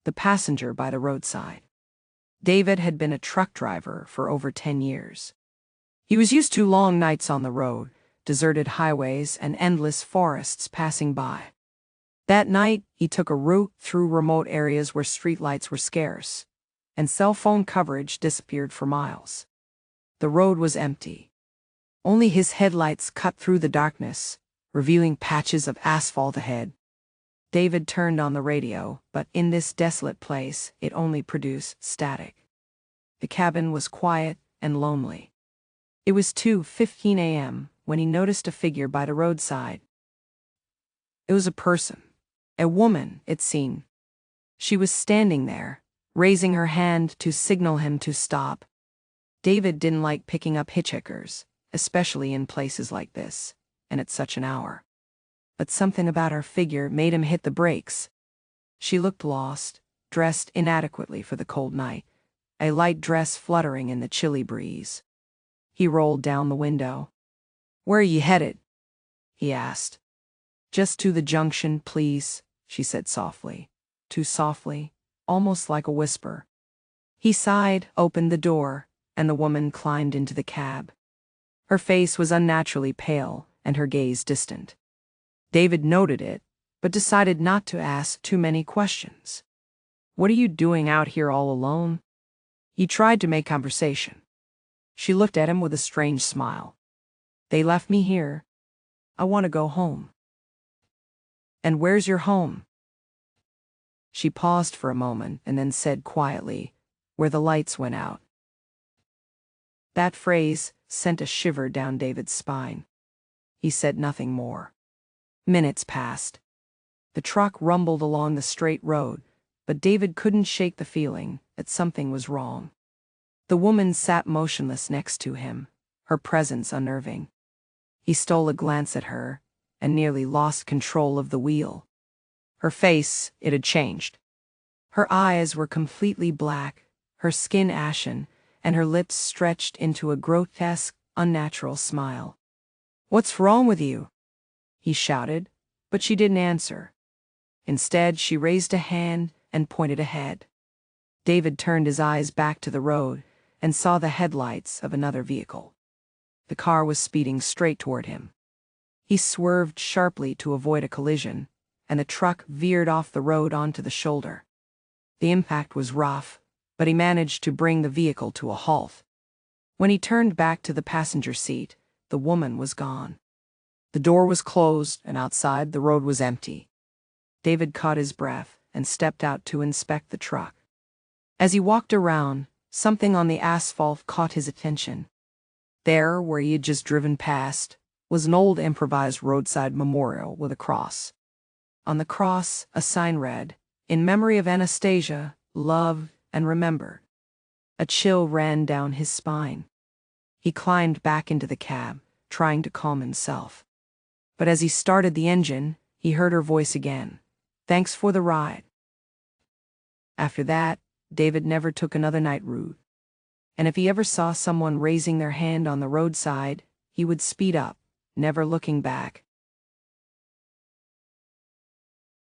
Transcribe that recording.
the passenger by the roadside. David had been a truck driver for over 10 years. He was used to long nights on the road, deserted highways, and endless forests passing by. That night, he took a route through remote areas where streetlights were scarce, and cell phone coverage disappeared for miles. The road was empty. Only his headlights cut through the darkness, revealing patches of asphalt ahead. David turned on the radio, but in this desolate place, it only produced static. The cabin was quiet and lonely. It was 2:15 a.m. when he noticed a figure by the roadside. It was a person, a woman, it seemed. She was standing there, raising her hand to signal him to stop. David didn't like picking up hitchhikers, especially in places like this, and at such an hour. But something about her figure made him hit the brakes. She looked lost, dressed inadequately for the cold night, a light dress fluttering in the chilly breeze. He rolled down the window. "Where are you headed?" he asked. "Just to the junction, please," she said softly. Too softly, almost like a whisper. He sighed, opened the door, and the woman climbed into the cab. Her face was unnaturally pale, and her gaze distant. David noted it, but decided not to ask too many questions. "What are you doing out here all alone?" He tried to make conversation. She looked at him with a strange smile. "They left me here. I want to go home." "And where's your home?" She paused for a moment and then said quietly, "Where the lights went out." That phrase sent a shiver down David's spine. He said nothing more. Minutes passed. The truck rumbled along the straight road, but David couldn't shake the feeling that something was wrong. The woman sat motionless next to him, her presence unnerving. He stole a glance at her and nearly lost control of the wheel. Her face, it had changed. Her eyes were completely black, her skin ashen, and her lips stretched into a grotesque, unnatural smile. "What's wrong with you?" he shouted, but she didn't answer. Instead, she raised a hand and pointed ahead. David turned his eyes back to the road and saw the headlights of another vehicle. The car was speeding straight toward him. He swerved sharply to avoid a collision, and the truck veered off the road onto the shoulder. The impact was rough, but he managed to bring the vehicle to a halt. When he turned back to the passenger seat, the woman was gone. The door was closed, and outside the road was empty. David caught his breath and stepped out to inspect the truck. As he walked around, something on the asphalt caught his attention. There, where he had just driven past, was an old improvised roadside memorial with a cross. On the cross, a sign read, "In memory of Anastasia, loved and remembered." A chill ran down his spine. He climbed back into the cab, trying to calm himself. But as he started the engine, he heard her voice again. "Thanks for the ride." After that, David never took another night route. And if he ever saw someone raising their hand on the roadside, he would speed up, never looking back.